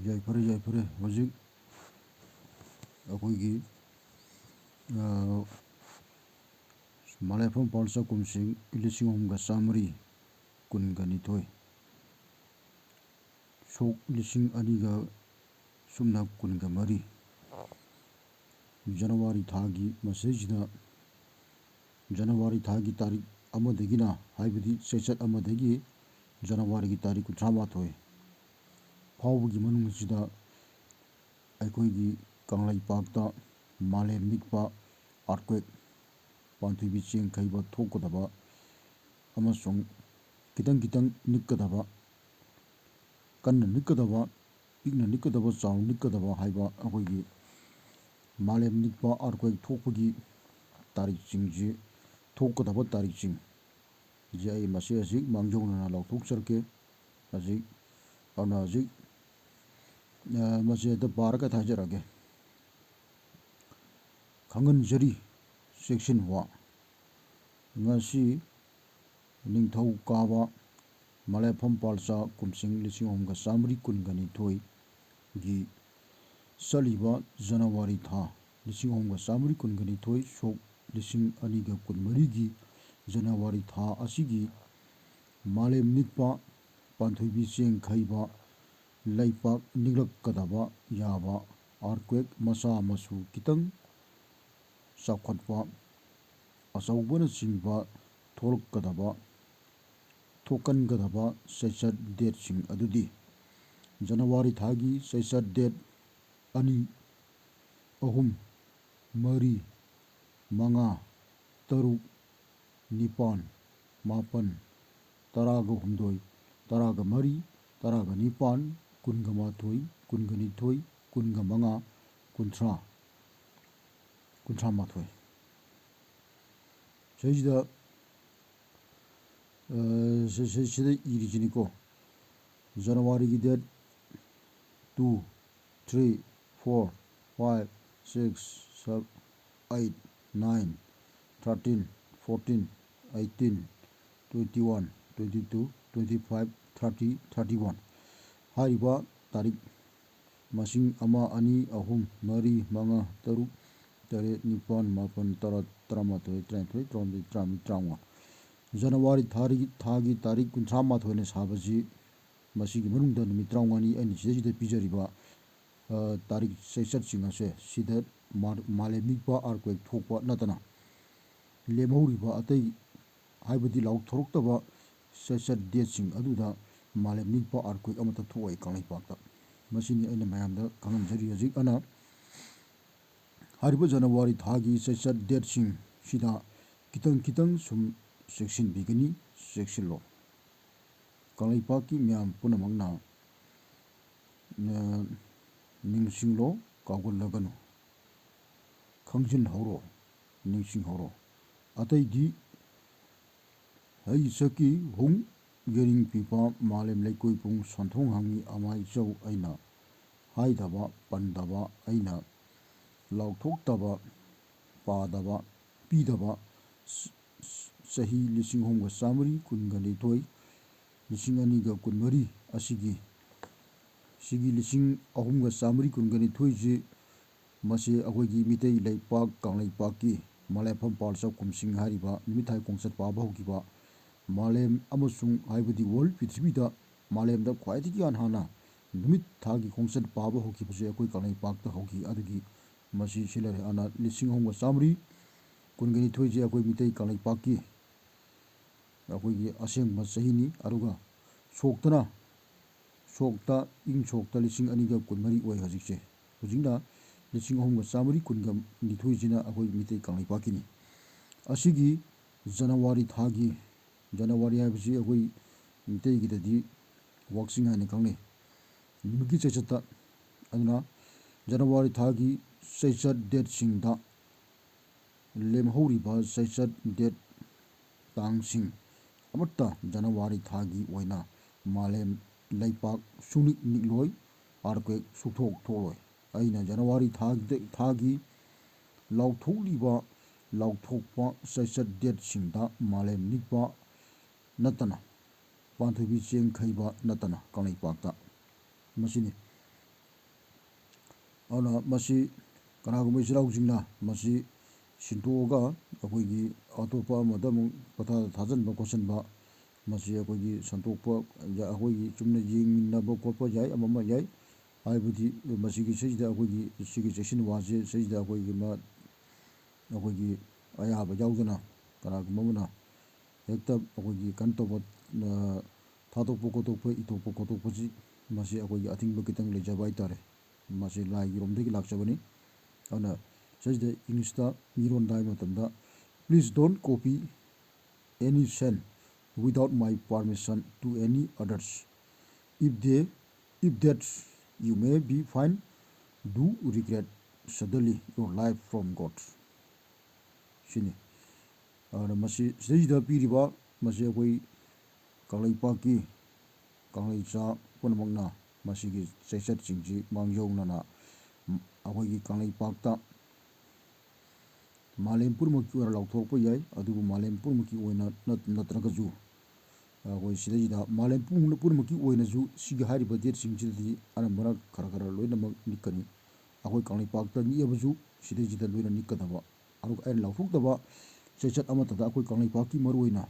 ꯌꯥꯏꯐꯔꯦ ꯍꯧꯖꯤꯛ ꯑꯩꯈꯣꯏꯒꯤ ꯃꯥꯂꯦꯐꯝ ꯄꯥꯜꯆꯥ ꯀꯨꯝꯁꯤꯡ 1912 ꯁꯣꯛ 2013 ꯖꯅꯋꯥꯔꯤ ꯊꯥꯒꯤ ꯃꯁꯤꯁꯤꯗ ꯖꯅꯋꯥꯔꯤ ꯊꯥꯒꯤ ꯇꯥꯔꯤꯛ ꯑꯃꯗꯒꯤꯅ ꯍꯥꯏꯕꯗꯤ ꯆꯩꯆꯠ ꯑꯃꯗꯒꯤ ꯖꯅꯋꯥꯔꯤꯒꯤ ꯇꯥꯔꯤꯛ 38 ꯐꯥꯎꯕꯒꯤ ꯃꯅꯨꯡꯁꯤꯗ ꯑꯩꯈꯣꯏꯒꯤ ꯀꯪꯂꯩꯄꯥꯛꯇ ꯃꯥꯂꯦꯝ ꯅꯤꯛꯄ ꯑꯥꯔꯠꯀ꯭ꯋꯦꯛ ꯄꯥꯟꯊꯣꯏꯕꯤ ꯆꯦꯡ ꯈꯩꯕ ꯊꯣꯛꯀꯗꯕ ꯑꯃꯁꯨꯡ ꯈꯤꯇꯪ ꯅꯤꯛꯀꯗꯕ ꯀꯟꯅ ꯅꯤꯛꯀꯗꯕ ꯄꯤꯛꯅ ꯅꯤꯛꯀꯗꯕ ꯆꯥꯎꯅ ꯅꯤꯛꯀꯗꯕ ꯍꯥꯏꯕ ꯑꯩꯈꯣꯏꯒꯤ ꯃꯥꯂꯦꯝ ꯅꯤꯛꯄ ꯑꯥꯔꯠꯀ꯭ꯋꯦꯛ ꯊꯣꯛꯄꯒꯤ ꯇꯥꯔꯤꯛꯁꯤꯡꯁꯤ ꯊꯣꯛꯀꯗꯕ ꯇꯥꯔꯤꯛꯁꯤꯡ ꯁꯤ ꯑꯩ ꯃꯁꯤ ꯍꯧꯖꯤꯛ ꯃꯥꯡꯖꯧꯅꯅ ꯂꯥꯎꯊꯣꯛꯆꯔꯛꯀꯦ ꯍꯧꯖꯤꯛ ꯑꯗꯨꯅ ꯍꯧꯖꯤꯛ ꯃꯁꯤ ꯄꯥꯔꯒ ꯊꯥꯖꯔꯛꯑꯒꯦ ꯈꯪꯍꯟꯖꯔꯤ ꯆꯦꯛꯁꯤꯟꯋꯥ ꯉꯁꯤ ꯅꯤꯡꯊꯧꯀꯥꯕ ꯃꯥꯂꯦꯐꯝ ꯄꯥꯜꯆꯥ ꯀꯨꯝꯁꯤꯡ 1912 ꯒꯤ ꯆꯠꯂꯤꯕ ꯖꯅꯋꯥꯔꯤ ꯊꯥ 1912 ꯁꯣꯛ 2013 ꯒꯤ ꯖꯅꯋꯥꯔꯤ ꯊꯥ ꯑꯁꯤꯒꯤ ꯃꯥꯂꯦꯝ ꯅꯤꯛꯄ ꯄꯥꯟꯊꯣꯏꯕꯤ ꯆꯦꯡ ꯈꯩꯕ ꯂꯩꯄꯥꯛ ꯅꯤꯛꯂꯛꯀꯗꯕ ꯌꯥꯕ ꯑꯥꯔꯠꯀ꯭ꯋꯦꯛ ꯃꯆꯥ ꯃꯁꯨ ꯈꯤꯇꯪ ꯆꯥꯎꯈꯠꯄ ꯑꯆꯧꯕꯅꯆꯤꯡꯕ ꯊꯣꯛꯀꯟꯒꯗꯕ ꯆꯩꯆꯠ ꯗꯦꯠꯁꯤꯡ ꯑꯗꯨꯗꯤ ꯖꯅꯋꯥꯔꯤ ꯊꯥꯒꯤ ꯆꯩꯆꯠ date 2, 3, 4, 5, 6, 9, 10, 11, 13, 19, 21, 22, 25, 30, sida irisiniko January date 2, 3, 4, 5, 6, 7, 8, 9, 13, 14, 18, 21, 22, 25, 30, 31 Hairiba tarik masing 1, 2, 3, 4, 5, 6, 7, 8, 9, 10, 11, 12, 13, 14, 15, 16, 17, 18, 19, 20, 21 January thagi tarik 38 ne sabaji masigi manungda numit 32 aini sida pijariba tarik chechat singase sida Malem Nickpa earthquake thokpa natana lemhoriba atai haibadi lauk thoroktaba chechat date sing aduda Malem Nickpa earthquake amata thoi Kangleipakta masini aina mayamda kangamjari hajik ana hariba January thagi chechat date sing sida kitang sum Checksinbigani Checksinlo Kangleipakki miyam punamangna ningsinglo kawgallaganu Khangjin horo ningsing horo ataidi hai saki hung gering pipa malem laikoi pung santhong hangi amai chau aina Haidaba-Pandaba aina laukthokhtaba padaba pidaba Sahi 1912 2013 asigi 1912 ji mase agoigi mitei leipak Kangleipakki Malefam Palcha Kumsing Hairiba Nimithai Kongsat Paba Hokiba Malem amasung haibadi world Prithibida Malemda khwaidagi hana Nimit Thagi Kongsat Paba Hokibase akoi Kangleipakta hoki adugi masi silare ana 1912 ji akoi mitei Kangleipakki akoigi asengba chahini aruga sokta ing sokta 2013 oi hajikse hujingna 1912 jina akoi mitei Kangleipakini asigi January thagi January haibasi akoi mitei gidadi wakching haina kangne nimiki chechata aduna January thagi chechat date singda lemhoriba chechat date Tang sing amata January thagi oina Malem Leipak sunik nikloi earthquake suthok tholoi aina January thagi lauthokpa chechat date singda Malem Nickpa natana Panthoibi cheng kheiba natana Kangleipakta masini ꯑꯗꯨꯅ ꯃꯁꯤ ꯀꯅꯥꯒꯨꯝꯕ ꯏꯆꯤꯜꯅꯥꯎꯁꯤꯡꯅ ꯃꯁꯤ ꯁꯤꯟꯇꯣꯛꯑꯒ ꯑꯩꯈꯣꯏꯒꯤ ꯑꯇꯣꯞꯄ ꯑꯃꯗ ꯑꯃꯨꯛ ꯊꯥꯖꯤꯟꯕ ꯈꯣꯠꯆꯤꯟꯕ ꯃꯁꯤ ꯑꯩꯈꯣꯏꯒꯤ ꯁꯟꯇꯣꯛꯄ ꯑꯩꯈꯣꯏꯒꯤ ꯆꯨꯝꯅ ꯌꯦꯡꯃꯤꯟꯅꯕ ꯈꯣꯠꯄ ꯌꯥꯏ ꯑꯃ ꯌꯥꯏ ꯍꯥꯏꯕꯗꯤ ꯃꯁꯤꯒꯤ ꯁꯤꯗ ꯑꯩꯈꯣꯏꯒꯤ ꯁꯤꯒꯤ ꯆꯦꯛꯁꯤꯟꯋꯥꯁꯦ ꯁꯤꯗ ꯑꯩꯈꯣꯏꯒꯤ ꯑꯌꯥꯕ ꯌꯥꯎꯗꯅ ꯀꯅꯥꯒꯨꯝꯕ ꯑꯃꯅ ꯍꯦꯛꯇ ꯑꯩꯈꯣꯏꯒꯤ ꯀꯩꯅꯣ ꯇꯧꯕ ꯊꯥꯗꯣꯛꯄ ꯈꯣꯠꯇꯣꯛꯄ ꯏꯊꯣꯛꯄ ꯈꯣꯠꯇꯣꯛꯄꯁꯤ ꯃꯁꯤ ꯑꯩꯈꯣꯏꯒꯤ ꯑꯊꯤꯡꯕ ꯈꯤꯇꯪ ꯂꯩꯖꯕ ꯍꯥꯏꯇꯥꯔꯦ ꯃꯁꯤ ꯂꯥꯏꯒꯤꯔꯣꯝꯗꯒꯤ ꯂꯥꯛꯆꯕꯅꯤ ꯑꯗꯨꯅ ꯁꯤꯗ ꯏꯪꯂꯤꯁꯇ ꯃꯤꯔꯣꯟꯗ ꯍꯥꯏꯕ ꯃꯇꯝꯗ please don't copy any send without my permission to any others if that you may be fine do regret suddenly your life from God sini ꯑꯗꯨꯅ ꯃꯁꯤ ꯁꯤꯗꯩꯁꯤꯗ ꯄꯤꯔꯤꯕ ꯃꯁꯤ ꯑꯩꯈꯣꯏ ꯀꯪꯂꯩꯄꯥꯛꯀꯤ ꯀꯪꯂꯩꯆꯥ ꯄꯨꯝꯅꯃꯛꯅ ꯃꯁꯤꯒꯤ ꯆꯩꯆꯠꯁꯤꯡꯁꯤ ꯃꯥꯡꯖꯧꯅꯅ ꯑꯩꯈꯣꯏꯒꯤ ꯀꯪꯂꯩꯄꯥꯛꯇ ꯃꯥꯂꯦꯝ ꯄꯨꯝꯅꯃꯛꯀꯤ ꯑꯣꯏꯅ ꯂꯥꯎꯊꯣꯛꯄ ꯌꯥꯏ ꯑꯗꯨꯕꯨ ꯃꯥꯂꯦꯝ ꯄꯨꯝꯅꯃꯛꯀꯤ ꯑꯣꯏꯅ ꯅꯠꯇ꯭ꯔꯒꯁꯨ ꯑꯩꯈꯣꯏ ꯁꯤꯗꯩꯁꯤꯗ ꯃꯥꯂꯦꯝ ꯄꯨꯝꯅꯃꯛꯀꯤ ꯑꯣꯏꯅꯁꯨ ꯁꯤꯒꯤ ꯍꯥꯏꯔꯤꯕ ꯗꯦꯠꯁꯤꯡꯁꯤꯗꯗꯤ ꯑꯅꯝꯕꯅ ꯈꯔ ꯂꯣꯏꯅꯃꯛ ꯅꯤꯛꯀꯅꯤ ꯑꯩꯈꯣꯏ ꯀꯪꯂꯩꯄꯥꯛꯇ ꯅꯤꯛꯑꯕꯁꯨ ꯁꯤꯗꯩꯁꯤꯗ ꯂꯣꯏꯅ ꯅꯤꯛꯀꯗꯕ ꯑꯗꯨꯒ ꯑꯩꯅ ꯂꯥꯎꯊꯣꯛꯇꯕ ꯆꯩꯆꯠ ꯑꯃꯠꯇꯗ ꯑꯩꯈꯣꯏ ꯀꯪꯂꯩꯄꯥꯛꯀꯤ ꯃꯔꯨꯑꯣꯏꯅ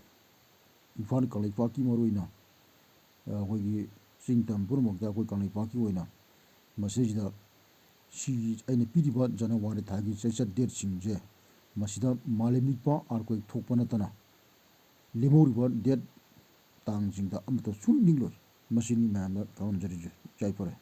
ꯏꯝꯐꯥꯜ ꯀꯪꯂꯩꯄꯥꯛꯀꯤ ꯃꯔꯨꯑꯣꯏꯅ ꯑꯩꯈꯣꯏꯒꯤ ꯆꯤꯡ ꯇꯝ ꯄꯨꯝꯅꯃꯛꯇ ꯑꯩꯈꯣꯏ ꯀꯪꯂꯩꯄꯥꯛꯀꯤ ꯑꯣꯏꯅ ꯃꯁꯤꯁꯤꯗ ꯁꯤꯒꯤ ꯑꯩꯅ ꯄꯤꯔꯤꯕ ꯖꯅꯋꯥꯔꯤ ꯊꯥꯒꯤ ꯆꯩꯆꯠ ꯗꯦꯠꯁꯤꯡꯁꯦ ꯃꯁꯤꯗ ꯃꯥꯂꯦꯝ ꯅꯤꯛꯄ ꯑꯥꯔꯀ꯭ꯋꯦꯛ ꯊꯣꯛꯄ ꯅꯠꯇꯅ ꯂꯦꯝꯍꯧꯔꯤꯕ ꯗꯦꯠ ꯇꯥꯡꯁꯤꯡꯗ ꯑꯃꯠꯇ ꯁꯨꯡꯅꯤꯡꯂꯣꯏ ꯃꯁꯤꯅꯤ ꯃꯌꯥꯝꯗ ꯈꯪꯍꯟꯖꯔꯤꯁꯦ ꯌꯥꯏꯐꯔꯦ